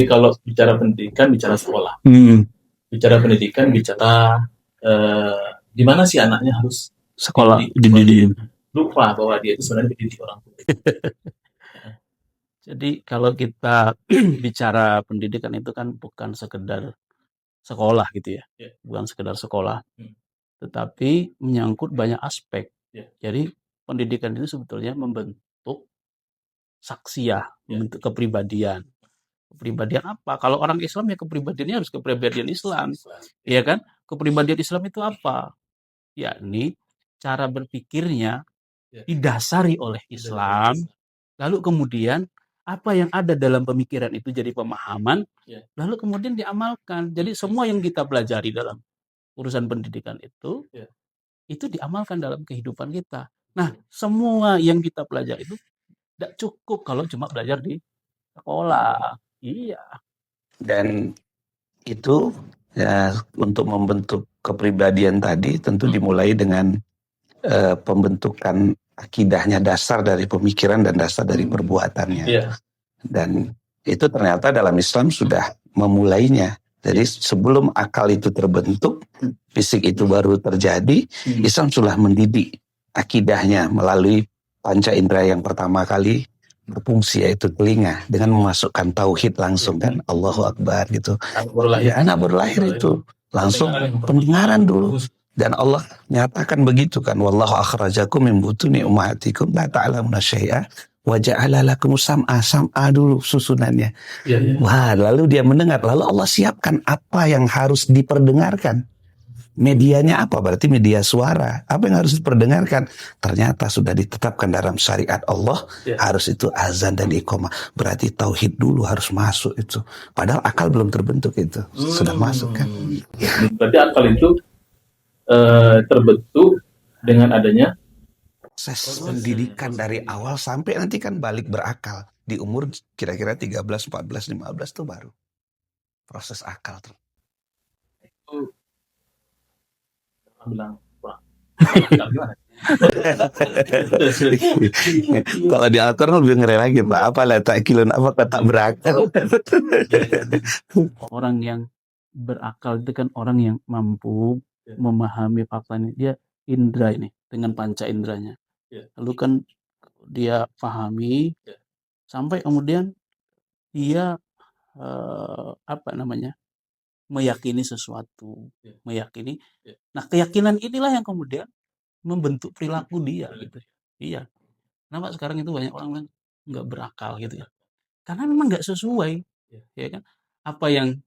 Jadi kalau bicara pendidikan, bicara sekolah. Bicara pendidikan, bicara di mana sih anaknya harus Sekolah dididik. Lupa bahwa dia itu sebenarnya dididik orang tua. Jadi kalau kita bicara pendidikan itu kan bukan sekedar sekolah gitu ya, bukan sekedar sekolah, tetapi menyangkut banyak aspek. Jadi pendidikan itu sebetulnya membentuk saksiah, membentuk kepribadian. Kepribadian apa? Kalau orang Islam ya kepribadiannya harus kepribadian Islam, ya kan? Kepribadian Islam itu apa? Yakni cara berpikirnya didasari oleh Islam, lalu kemudian apa yang ada dalam pemikiran itu jadi pemahaman, lalu kemudian diamalkan. Jadi semua yang kita pelajari dalam urusan pendidikan itu diamalkan dalam kehidupan kita. Nah, semua yang kita pelajari itu tidak cukup kalau cuma belajar di sekolah. Iya. Dan itu ya, untuk membentuk kepribadian tadi tentu dimulai dengan pembentukan akidahnya, dasar dari pemikiran dan dasar dari perbuatannya. Dan itu ternyata dalam Islam sudah memulainya. Jadi sebelum akal itu terbentuk, fisik itu baru terjadi, Islam sudah mendidik akidahnya melalui panca indera yang pertama kali berfungsi, yaitu telinga, dengan memasukkan tauhid langsung kan, Allahu Akbar gitu. Anak baru lahir itu langsung pendengaran dulu. Dan Allah nyatakan begitu kan, wallahu akhrajakum min butuni ummahatikum la ta'lamuna syai'a wa ja'ala lakum sam'a dulu susunannya. Wah, lalu dia mendengar, lalu Allah siapkan apa yang harus diperdengarkan. Medianya apa? Berarti media suara. Apa yang harus diperdengarkan? Ternyata sudah ditetapkan dalam syariat Allah, harus itu azan dan iqamah. Berarti tauhid dulu harus masuk itu. Padahal akal belum terbentuk itu. Sudah masuk kan? Berarti akal itu terbentuk dengan adanya proses pendidikan dari awal sampai nanti kan balik berakal. Di umur kira-kira 13, 14, 15 itu baru proses akal. Itu bilang kalau di Al-Quran lebih ngeri lagi Pak. Apalah ta'kilun, apa tak berakal. Orang yang berakal itu kan orang yang mampu memahami faktanya. Dia indra ini dengan panca indranya. Lalu kan dia pahami sampai kemudian dia meyakini sesuatu, meyakini. Nah, keyakinan inilah yang kemudian membentuk perilaku dia gitu. Iya. Kenapa sekarang itu banyak orang yang nggak berakal gitu ya? Karena memang nggak sesuai, ya kan? Apa yang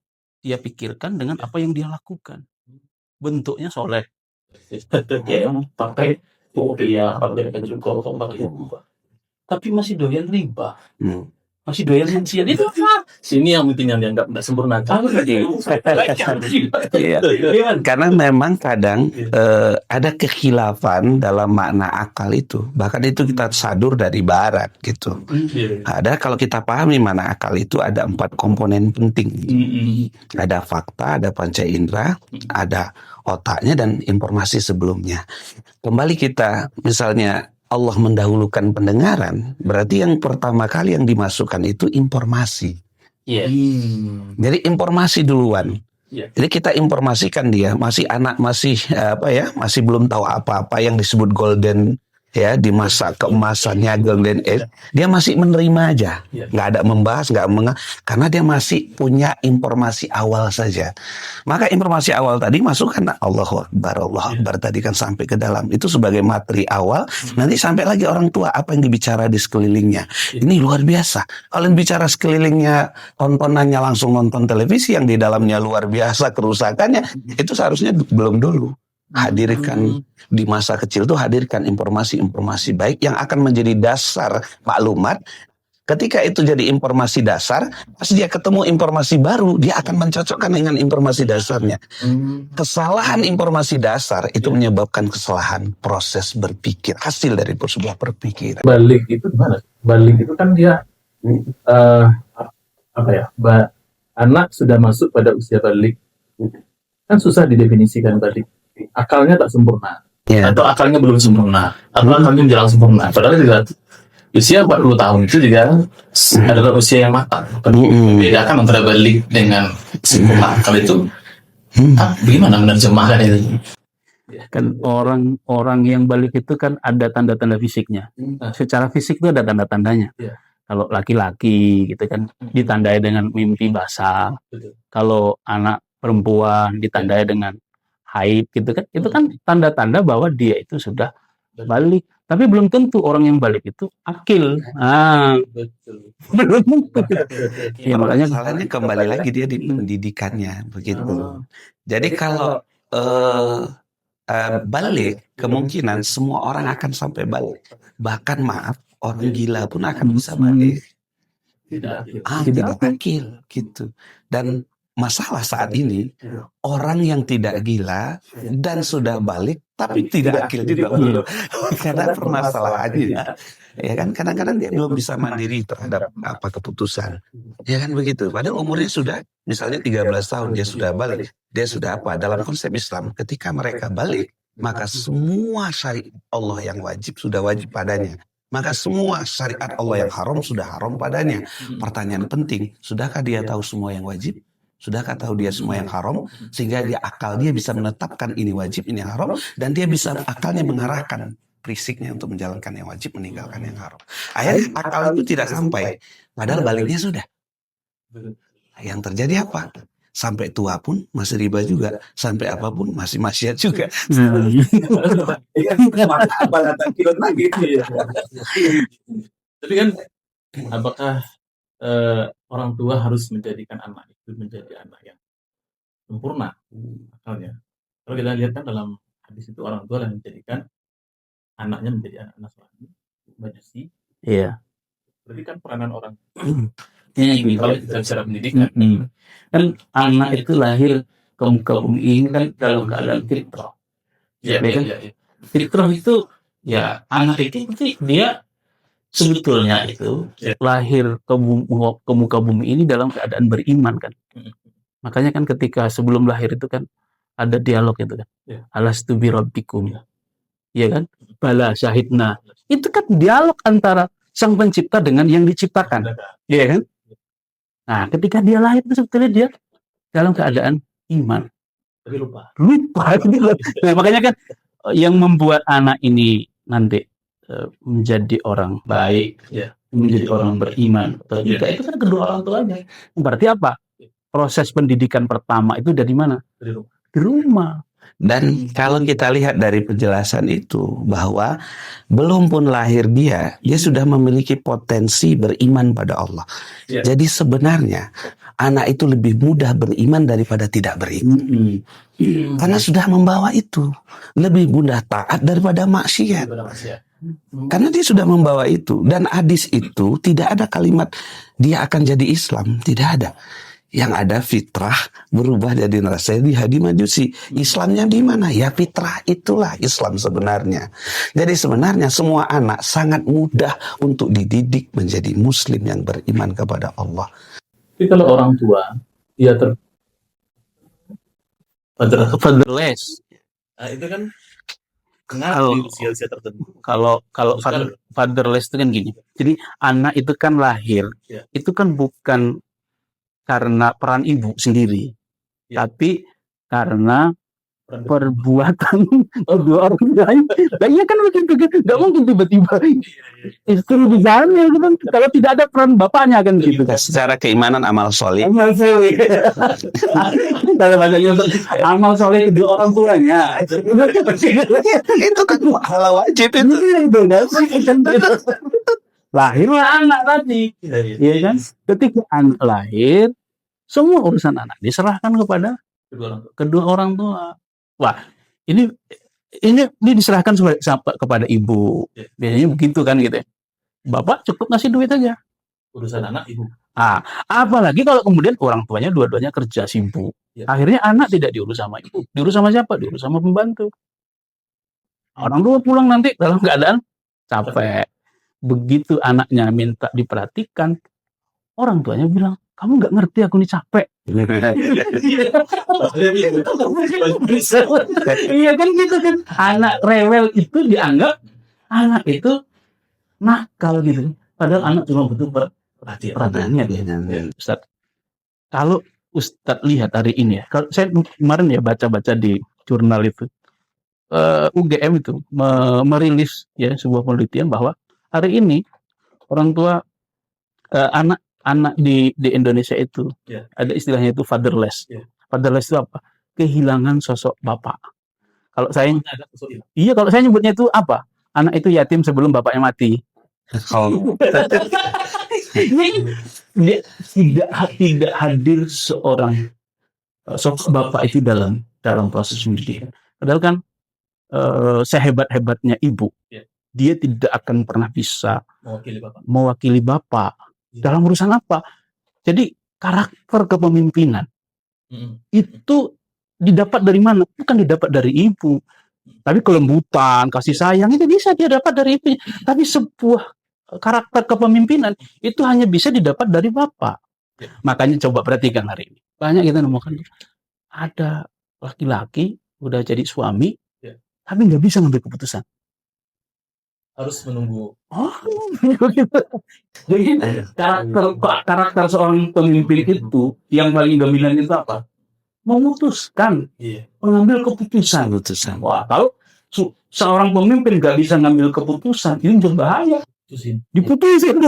dia pikirkan dengan apa yang dia lakukan. Bentuknya soleh. Pakai pakai baju koko, pakai riba. Tapi masih doyan riba. Masih doyan maksiat itu apa? Sini yang mungkin yang dianggap tidak sempurna. Karena memang kadang ada kekhilafan dalam makna akal itu. Bahkan itu kita sadur dari barat gitu. Ada, kalau kita pahami makna akal itu ada 4 komponen penting. Ada fakta, ada panca indera, ada otaknya dan informasi sebelumnya. Kembali kita misalnya Allah mendahulukan pendengaran, berarti yang pertama kali yang dimasukkan itu informasi. Jadi informasi duluan. Jadi kita informasikan dia, masih anak, masih masih belum tahu apa-apa yang disebut golden ya, di masa keemasannya golden age, dia masih menerima aja, nggak ada membahas, karena dia masih punya informasi awal saja. Maka informasi awal tadi masukkan Allahu Akbar tadi kan sampai ke dalam itu sebagai materi awal. Nanti sampai lagi orang tua apa yang dibicara di sekelilingnya. Ini luar biasa. Kalau bicara sekelilingnya, tontonannya langsung nonton televisi yang di dalamnya luar biasa kerusakannya, itu seharusnya belum dulu. Hadirkan di masa kecil tuh, hadirkan informasi-informasi baik yang akan menjadi dasar maklumat. Ketika itu jadi informasi dasar, pas dia ketemu informasi baru, dia akan mencocokkan dengan informasi dasarnya. Kesalahan informasi dasar itu menyebabkan kesalahan proses berpikir, hasil dari sebuah berpikir. Balik itu gimana? Balik itu kan dia anak sudah masuk pada usia balik, kan susah didefinisikan balik. Akalnya tak sempurna, atau akalnya belum sempurna, atau akalnya menjelang sempurna. Padahal usia 40 tahun itu juga adalah usia yang matang. Membedakan antara balik dengan sempurna akal itu bagaimana menerjemahkan itu? Kan orang yang balik itu kan ada tanda-tanda fisiknya. Secara fisik itu ada tanda-tandanya. Kalau laki-laki gitu kan ditandai dengan mimpi basah. Kalau anak perempuan ditandai dengan haid gitu kan. Itu kan tanda-tanda bahwa dia itu sudah balik. Tapi belum tentu orang yang balik itu akil. Belum tentu. Ya makanya Masalahnya kembali lagi dia di pendidikannya begitu. Jadi kalau balik, kemungkinan semua orang akan sampai balik. Bahkan maaf, orang gila pun akan bisa balik. Tidak akil gitu. Dan masalah saat ini, orang yang tidak gila dan sudah balik tapi tidak akil juga. Karena permasalahannya, ya kan kadang-kadang dia belum bisa mandiri terhadap apa keputusan. Ya kan begitu. Padahal umurnya sudah misalnya 13 tahun dia sudah balik. Dia sudah apa? Dalam konsep Islam, ketika mereka balik, maka semua syariat Allah yang wajib sudah wajib padanya. Maka semua syariat Allah yang haram sudah haram padanya. Pertanyaan penting, sudahkah dia tahu semua yang wajib? Sudahkah tahu dia semua yang haram? Sehingga akal dia bisa menetapkan ini wajib, ini haram. Dan dia bisa akalnya mengarahkan prisiknya untuk menjalankan yang wajib, meninggalkan yang haram. Akhirnya akal itu tidak sampai. Padahal baliknya sudah. Yang terjadi apa? Sampai tua pun masih riba juga. Sampai apapun masih maksiat juga. Tapi kan apakah orang tua harus menjadikan anak itu menjadi anak yang sempurna akalnya? Kalau kita lihat kan dalam hadis itu orang tua yang menjadikan anaknya menjadi anak Nasrani, Majusi. Iya. Berarti kan peranan orang Ini kalau kita bicara pendidikan. Kan anak itu lahir ke muka bumi ini kan dalam keadaan fitrah. Iya. Fitrah itu ya anak itu berarti dia sebetulnya itu lahir ke muka bumi ini dalam keadaan beriman kan. Makanya kan ketika sebelum lahir itu kan ada dialog itu kan. Alastu bi rabbikum. Iya kan? Bala syahidna. Itu kan dialog antara sang pencipta dengan yang diciptakan. Iya kan? Nah, ketika dia lahir itu sebetulnya dia dalam keadaan iman. Tapi lupa. Nah, makanya kan yang membuat anak ini nanti menjadi orang baik, menjadi orang beriman atau tidak, itu kan kedua orang tuanya. Berarti apa? Proses pendidikan pertama itu dari mana? Di rumah. Dan kalau kita lihat dari penjelasan itu bahwa belum pun lahir dia sudah memiliki potensi beriman pada Allah. Jadi sebenarnya anak itu lebih mudah beriman daripada tidak beriman. Karena sudah membawa itu. Lebih mudah taat daripada maksiat. Karena dia sudah membawa itu. Dan hadis itu tidak ada kalimat dia akan jadi Islam. Tidak ada. Yang ada fitrah berubah jadi Nasrani, jadi Majusi. Islamnya di mana? Ya fitrah itulah Islam sebenarnya. Jadi sebenarnya semua anak sangat mudah untuk dididik menjadi Muslim yang beriman kepada Allah. Tapi kalau orang tua dia fatherless. Itu kan kenal di usia-usia tertentu. Kalau fatherless itu kan gini. Jadi anak itu kan lahir, itu kan bukan karena peran ibu sendiri, tapi karena perbuatan dua orang lain. Iya kan begitu kan, nggak mungkin tiba-tiba istri misalnya gitu kan, kalau tidak ada peran bapaknya kan gitu kan. Secara keimanan amal soleh. Amal soleh. Amal soleh kedua orang tuanya. Itu kan hal wajib itu. Lahirlah anak tadi, ya kan? Ketika anak lahir, semua urusan anak diserahkan kepada kedua orang tua. Wah, ini diserahkan kepada ibu. Biasanya begitu kan gitu ya. Bapak cukup ngasih duit aja. Urusan anak ibu. Apalagi kalau kemudian orang tuanya dua-duanya kerja sibuk. Akhirnya anak tidak diurus sama ibu. Diurus sama siapa? Diurus sama pembantu. Orang tua pulang nanti dalam keadaan capek. Begitu anaknya minta diperhatikan, orang tuanya bilang, kamu nggak ngerti aku ini capek. Iya kan gitu kan. Anak rewel itu dianggap anak itu nakal gitu. Padahal anak cuma butuh perhatiannya dia. Ustaz, kalau Ustaz lihat hari ini ya, kalau saya kemarin ya baca-baca di jurnal itu, UGM itu merilis ya sebuah penelitian bahwa hari ini orang tua anak-anak di Indonesia itu ada istilahnya itu fatherless. Fatherless itu apa? Kehilangan sosok bapak. Kalau saya, kalau saya nyebutnya itu apa? Anak itu yatim sebelum bapaknya mati. Dia tidak hadir seorang sosok bapak itu dalam proses pendidikan. Padahal kan sehebat-hebatnya ibu, dia tidak akan pernah bisa mewakili bapak dalam urusan apa. Jadi karakter kepemimpinan itu didapat dari mana? Bukan didapat dari ibu. Tapi kelembutan, kasih sayang itu bisa dia dapat dari ibunya. Tapi sebuah karakter kepemimpinan itu hanya bisa didapat dari bapak. Makanya coba perhatikan hari ini. Banyak kita nemukan ada laki-laki udah jadi suami, tapi nggak bisa ngambil keputusan. Harus menunggu. Jadi karakter seorang pemimpin itu yang paling dominan itu apa? Memutuskan, mengambil keputusan. Wah, kalau seorang pemimpin nggak bisa ngambil keputusan, ini berbahaya. Diputusin.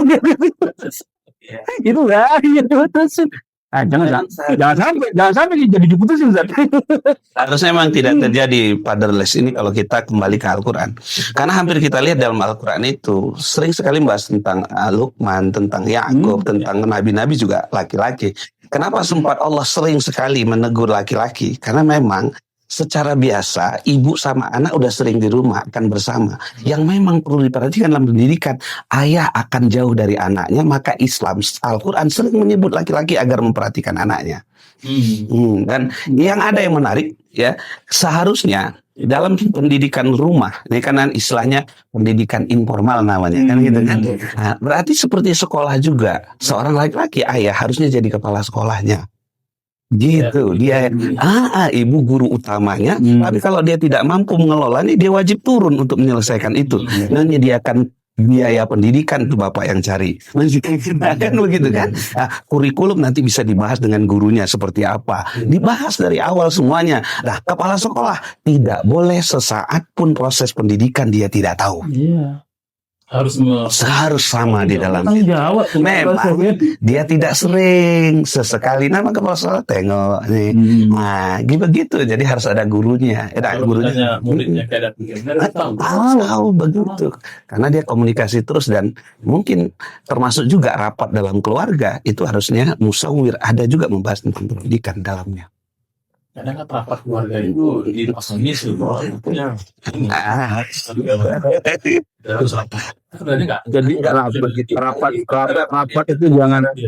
Itu lah, diputusin. Jangan sampai jadi diputusin. Harusnya memang tidak terjadi fatherless ini kalau kita kembali ke Al-Quran. Karena hampir kita lihat dalam Al-Quran itu sering sekali membahas tentang Luqman, tentang Yakub, tentang nabi-nabi juga laki-laki. Kenapa sempat Allah sering sekali menegur laki-laki? Karena memang secara biasa ibu sama anak udah sering di rumah akan bersama. Yang memang perlu diperhatikan dalam pendidikan, ayah akan jauh dari anaknya, maka Islam Al-Quran sering menyebut laki-laki agar memperhatikan anaknya. Dan yang ada yang menarik ya, seharusnya dalam pendidikan rumah, ini kan istilahnya pendidikan informal namanya kan gitu kan. Nah, berarti seperti sekolah juga, seorang laki-laki ayah harusnya jadi kepala sekolahnya. Gitu, dia ibu guru utamanya, tapi kalau dia tidak mampu mengelolanya, dia wajib turun untuk menyelesaikan itu. Dan menyediakan biaya pendidikan itu bapak yang cari. Kan begitu kan? Nah, kurikulum nanti bisa dibahas dengan gurunya seperti apa. Dibahas dari awal semuanya. Nah, kepala sekolah tidak boleh sesaat pun proses pendidikan dia tidak tahu. Harus sama di dalam. Memang dia tidak sering, sesekali nama kepala sekolah tengok nih. Nah, begitu. Jadi harus ada gurunya. Gurunya muridnya tahu begitu. Karena dia komunikasi terus dan mungkin termasuk juga rapat dalam keluarga itu harusnya musawir ada juga membahas tentang pendidikan dalamnya. Kadang kan rapat keluarga itu dipasangin semua. Jadi rapat itu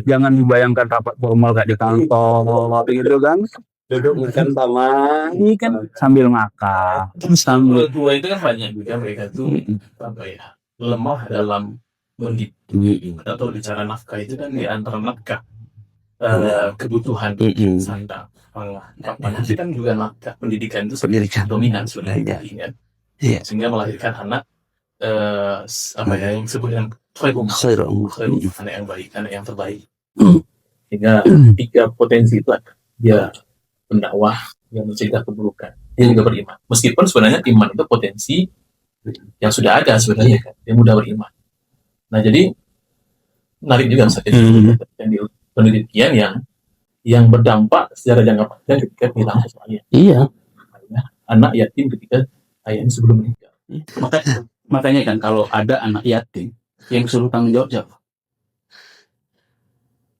jangan dibayangkan rapat formal kayak di kantor gitu kan. Duduk makan sama ini kan sambil makan. Sambil tua itu kan banyak juga mereka tuh lemah dalam mendidik atau bicara nafkah itu kan di antara nafkah kebutuhan sandang. Nanti kan juga nafkah pendidikan itu dominan sebenarnya kan. Sehingga melahirkan anak yang disebut dengan anak yang baik, anak yang terbaik. Sehingga 3 potensi itu ada. Dia pendakwah yang mencegah keburukan, dia juga beriman. Meskipun sebenarnya iman itu potensi yang sudah ada sebenarnya kan, dia mudah beriman. Nah jadi menarik juga yang penelitian yang berdampak secara jangka panjang ketika kehilangan sosok ayah. Iya. Anak yatim ketika ayahnya sebelum meninggal. Makanya kan kalau ada anak yatim yang suruh tanggung jawab siapa?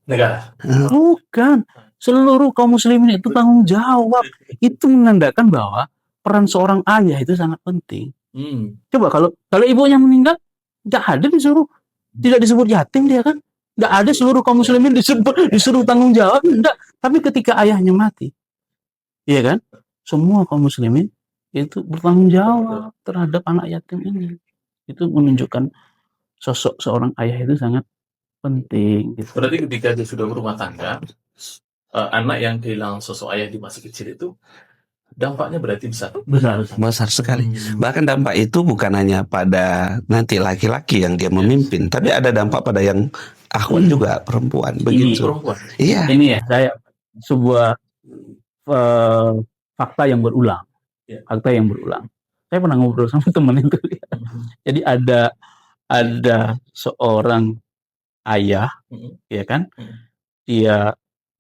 Negara. Bukan. Seluruh kaum muslimin itu tanggung jawab. Itu menandakan bahwa peran seorang ayah itu sangat penting. Coba kalau ibunya meninggal, tidak ada tidak disebut yatim dia kan? Nggak ada seluruh kaum muslimin disuruh tanggung jawab, enggak. Tapi ketika ayahnya mati, iya kan? Semua kaum muslimin itu bertanggung jawab terhadap anak yatim ini. Itu menunjukkan sosok seorang ayah itu sangat penting. Gitu. Berarti ketika dia sudah berumah tangga, anak yang kehilangan sosok ayah di masa kecil itu dampaknya berarti besar. Besar sekali. Bahkan dampak itu bukan hanya pada nanti laki-laki yang dia memimpin, tapi ada dampak pada yang akhwat juga, perempuan, begitu. Perempuan. Iya. Ini ya, saya sebuah fakta yang berulang. Fakta yang berulang. Saya pernah ngobrol sama teman itu. Jadi ada seorang ayah, ya kan? Dia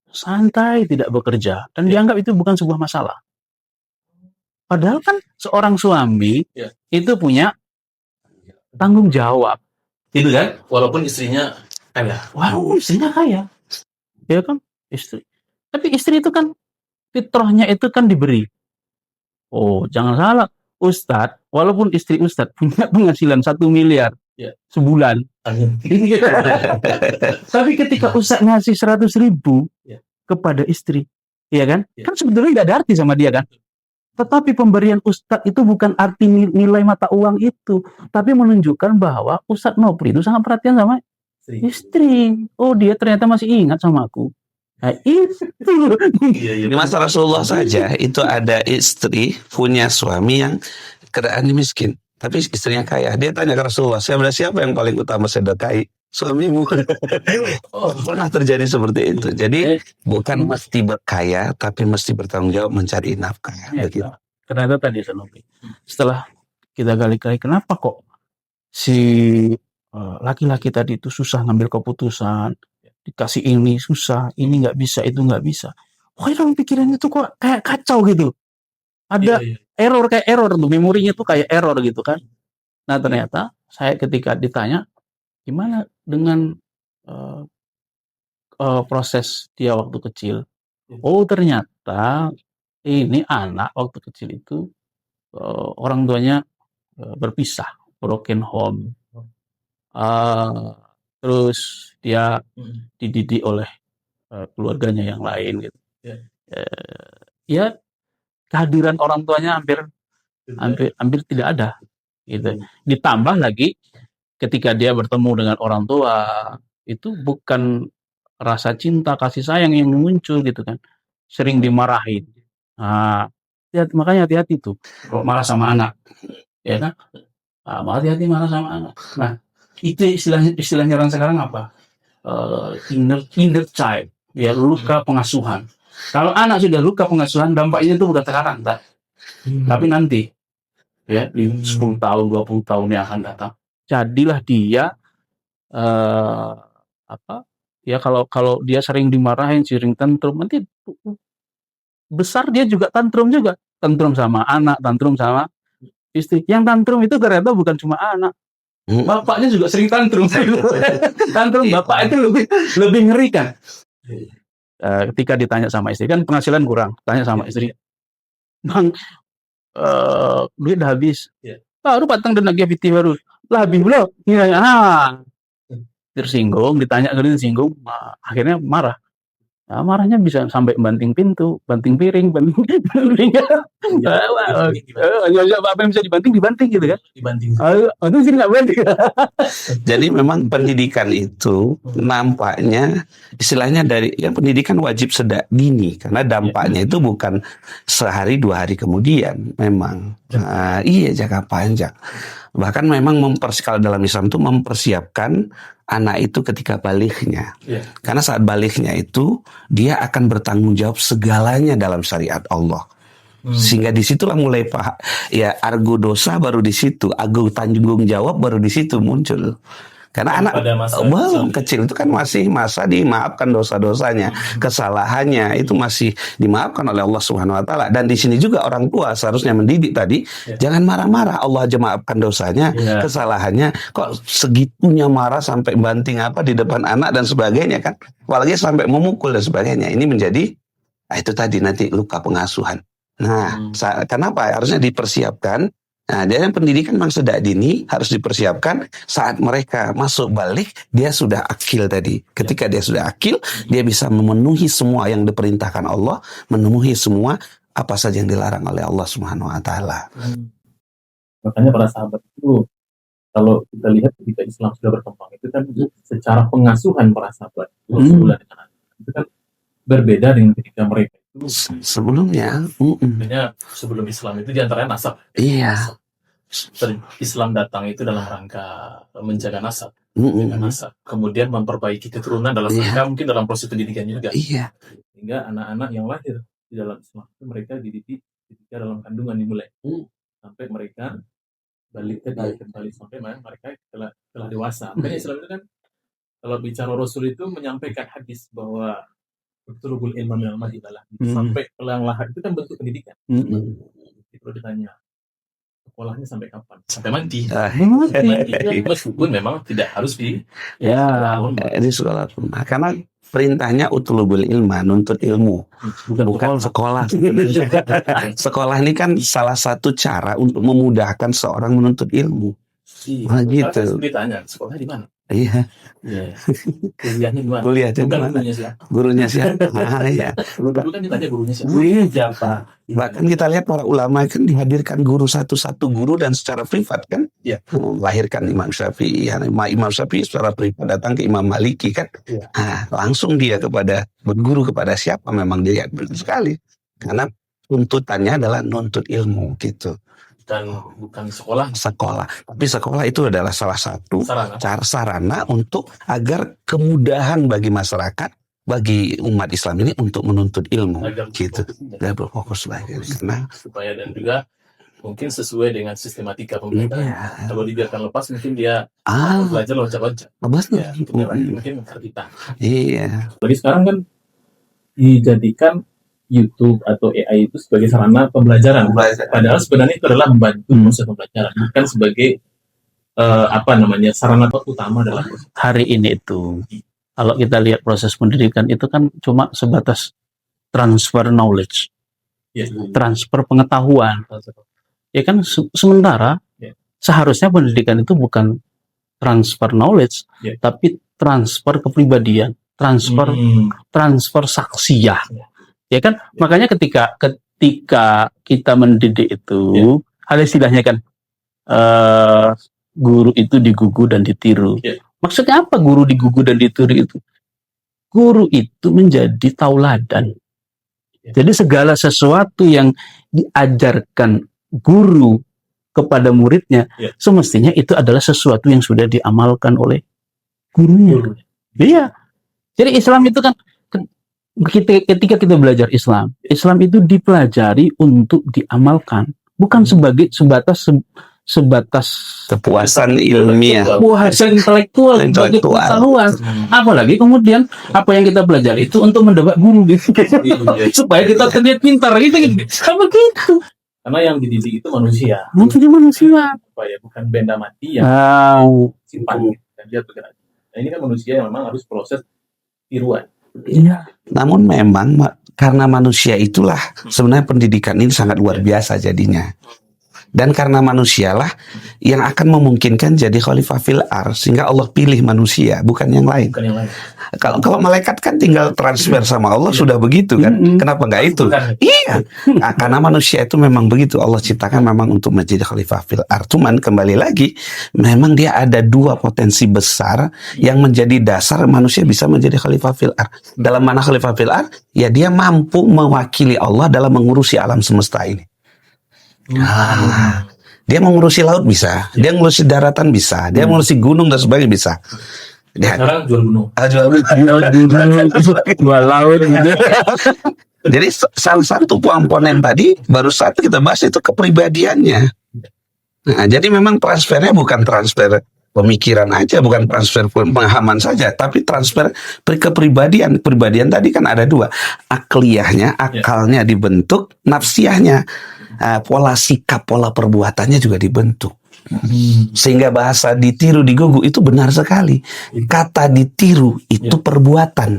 santai tidak bekerja dan dianggap itu bukan sebuah masalah. Padahal kan seorang suami itu punya tanggung jawab, Gitu kan? Walaupun istrinya kaya. Wow, istrinya kaya, ya kan? Istri. Tapi istri itu kan fitrahnya itu kan diberi. Oh, jangan salah, Ustadz. Walaupun istri Ustadz punya penghasilan 1 miliar sebulan, tapi ketika Ustadz ngasih 100.000 kepada istri, ya kan? Kan sebetulnya nggak ada arti sama dia kan? Tetapi pemberian Ustadz itu bukan arti nilai mata uang itu, tapi menunjukkan bahwa Ustadz Nopri itu sangat perhatian sama istri. Oh, dia ternyata masih ingat sama aku. Nah, itu. Di masa Rasulullah saja itu ada istri punya suami yang keadaan miskin, tapi istrinya kaya. Dia tanya ke Rasulullah, siapa yang paling utama sedekahi? Suamimu. Pernah terjadi seperti itu. Jadi bukan mesti berkaya, tapi mesti bertanggung jawab mencari nafkah. Begitu. Ternyata tadi Sanofi, setelah kita gali-gali kenapa kok si laki-laki tadi itu susah ngambil keputusan, dikasih ini susah, ini nggak bisa, itu nggak bisa. Wah, dalam pikirannya tuh kok kayak kacau gitu. Ada error tuh, memorinya tuh kayak error gitu kan. Nah ternyata saya ketika ditanya gimana dengan proses dia waktu kecil, oh ternyata ini anak waktu kecil itu orang tuanya berpisah, broken home. Terus dia dididik oleh keluarganya yang lain gitu. Ya kehadiran orang tuanya hampir tidak ada gitu. Ditambah lagi ketika dia bertemu dengan orang tua itu bukan rasa cinta kasih sayang yang muncul gitu kan, sering dimarahin. Nah, makanya hati-hati tuh kalau marah sama anak, ya kan? Hati-hati marah sama anak. Nah, itu istilahnya orang sekarang apa? Inner child, ya luka pengasuhan. Kalau anak sudah luka pengasuhan, dampaknya itu bukan sekarang, tapi nanti, ya di 10 tahun, 20 tahun yang akan datang. Jadilah dia ya kalau dia sering dimarahin, sering tantrum, nanti besar dia juga tantrum sama anak, tantrum sama istri. Yang tantrum itu ternyata bukan cuma anak, bapaknya juga sering tantrum. Tantrum bapak itu lebih ngeri kan. Ketika ditanya sama istri, kan penghasilan kurang, tanya sama istri, Bang, duit udah habis, baru patang dan lagi FPT baru lah habis belum, tersinggung, ditanya kali tersinggung, akhirnya marah. Nah, marahnya bisa sampai banting pintu, banting piring, banting apa yang bisa dibanting gitu kan? Itu sih nggak banting. Jadi memang pendidikan itu nampaknya istilahnya pendidikan wajib sejak dini karena dampaknya itu bukan sehari 2 hari kemudian, memang jangka panjang. Bahkan memang kalau dalam Islam itu mempersiapkan anak itu ketika baliknya. Karena saat baliknya itu dia akan bertanggung jawab segalanya dalam syariat Allah. Sehingga disitulah mulai argo dosa baru di situ, argo tanggung jawab baru di situ muncul. Karena anak kecil itu kan masih masa dimaafkan dosa-dosanya, kesalahannya itu masih dimaafkan oleh Allah Subhanahu wa taala. Dan di sini juga orang tua seharusnya mendidik tadi, jangan marah-marah, Allah aja maafkan dosanya, kesalahannya, kok segitunya marah sampai banting di depan anak dan sebagainya kan. Apalagi sampai memukul dan sebagainya. Ini menjadi itu tadi nanti luka pengasuhan. Nah, kenapa harusnya dipersiapkan? Nah, jadi pendidikan memang sejak dini harus dipersiapkan saat mereka masuk balik, dia sudah akil tadi. Ketika dia sudah akil, dia bisa memenuhi semua yang diperintahkan Allah, memenuhi semua apa saja yang dilarang oleh Allah Subhanahu wa taala. Makanya para sahabat itu kalau kita lihat ketika Islam sudah berkembang itu kan secara pengasuhan para sahabat itu kan berbeda dengan ketika mereka itu Sebelumnya. Sebenarnya sebelum Islam itu diantaranya nasab. Iya. Islam datang itu dalam rangka menjaga nasab, kemudian memperbaiki keturunan dalam rangka mungkin dalam proses pendidikannya juga. Iya. Sehingga anak-anak yang lahir di dalam Islam itu mereka dididik ketika dalam kandungan dimulai sampai mereka balik kembali sampai mereka telah dewasa. Makanya Islam itu kan kalau bicara Rasul itu menyampaikan hadis bahwa tulubul ilma minal mahdi sampai yang lahir itu kan bentuk pendidikan. Kalau ditanya sekolahnya sampai kapan? Sampai mati. Meskipun memang tidak harus di sekolah. Karena perintahnya utulubul ilma, nuntut ilmu, bukan sekolah. Sekolah ini kan salah satu cara untuk memudahkan seorang menuntut ilmu. Gitu. Ditanya sekolah di mana? Iya. Kuliahnya di mana? Gurunya siapa? Iya. Dulu kan ditanya gurunya siapa? Bahkan kita lihat para ulama kan dihadirkan guru satu-satu guru dan secara privat kan. Iya. Lahirkan Imam Syafi'i. Imam Syafi'i secara privat datang ke Imam Maliki kan. Iya. Langsung dia berguru kepada siapa memang dilihat sekali. Karena tuntutannya adalah nuntut ilmu gitu. Dan bukan sekolah. Tapi sekolah itu adalah salah satu sarana untuk agar kemudahan bagi masyarakat, bagi umat Islam ini untuk menuntut ilmu, gitu. Dan berfokus lagi. Karena supaya dan juga mungkin sesuai dengan sistematika pembelajaran. Kalau dibiarkan lepas mungkin dia belajar loncat-loncat. Mungkin kita. Iya. Lagi sekarang kan dijadikan YouTube atau AI itu sebagai sarana pembelajaran. Padahal sebenarnya itu adalah membantu proses pembelajaran, bukan sebagai sarana utama dalam proses. Hari ini itu, kalau kita lihat proses pendidikan itu kan cuma sebatas transfer knowledge, transfer pengetahuan. Ya kan, sementara seharusnya pendidikan itu bukan transfer knowledge, tapi transfer kepribadian, transfer saksiyah. Ya kan, makanya ketika kita mendidik itu ada istilahnya kan, guru itu digugu dan ditiru. Maksudnya apa guru digugu dan ditiru itu? Guru itu menjadi tauladan. Jadi segala sesuatu yang diajarkan guru kepada muridnya, semestinya itu adalah sesuatu yang sudah diamalkan oleh gurunya. Iya. Jadi Islam itu kan ketika kita belajar Islam itu dipelajari untuk diamalkan, bukan sebagai sebatas kepuasan ilmiah, kepuasan intelektual, sebagai pengetahuan. Apalagi kemudian apa yang kita pelajari itu untuk mendebat guru gitu. Supaya kita terlihat pintar gitu. Apa gitu? Karena yang dididik itu manusia. Supaya bukan benda mati yang simpan dan dia bergerak. Nah, ini kan manusia yang memang harus proses tiruan. Iya. Namun memang karena manusia itulah sebenarnya pendidikan ini sangat luar biasa jadinya. Dan karena manusialah yang akan memungkinkan jadi khalifah fil ardh, sehingga Allah pilih manusia, bukan yang lain. Kalau malaikat kan tinggal transfer sama Allah, sudah begitu kan? Kenapa nggak itu? Iya. Nah, karena manusia itu memang begitu, Allah ciptakan memang untuk menjadi khalifah fil ardh. Cuman kembali lagi, memang dia ada dua potensi besar yang menjadi dasar manusia bisa menjadi khalifah fil ardh. Dalam mana khalifah fil ardh? Ya dia mampu mewakili Allah dalam mengurusi alam semesta ini. Dia mengurusi laut bisa, dia mengurusi daratan bisa, dia mengurusi gunung dan sebagainya bisa. Sekarang jual gunung. Jual laut gitu. Jadi salah satu komponen tadi baru satu kita bahas itu kepribadiannya. Nah, jadi memang transfernya bukan transfer pemikiran aja, bukan transfer pemahaman saja, tapi transfer kepribadian. Kepribadian tadi kan ada dua, akliyahnya, akalnya dibentuk, nafsiyahnya, pola sikap, pola perbuatannya juga dibentuk. Sehingga bahasa ditiru digugu itu benar sekali. Kata ditiru itu perbuatan,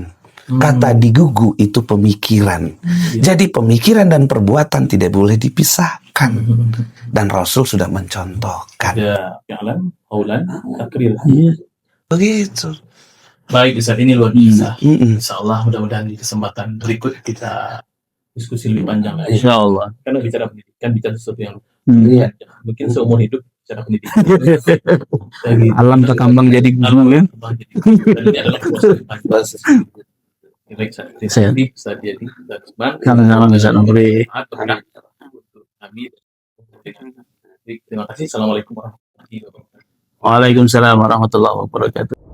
kata digugu itu pemikiran. Jadi pemikiran dan perbuatan tidak boleh dipisahkan. Dan Rasul sudah mencontohkan. Begitu. Baik, Ustaz, ini luar biasa. Insyaallah mudah-mudahan di kesempatan berikut kita diskusi lebih panjang lagi. Insyaallah. Karena bicara pendidikan, bicara sesuatu yang mungkin seumur hidup bicara pendidikan. Alam terkambang jadi gunung ya. Dan ini adalah proses. Baik, Sehat. bisa jadi Sama-sama bisa memberi. kami. Terima kasih. Assalamualaikum warahmatullahi wabarakatuh. Waalaikumsalam warahmatullahi wabarakatuh.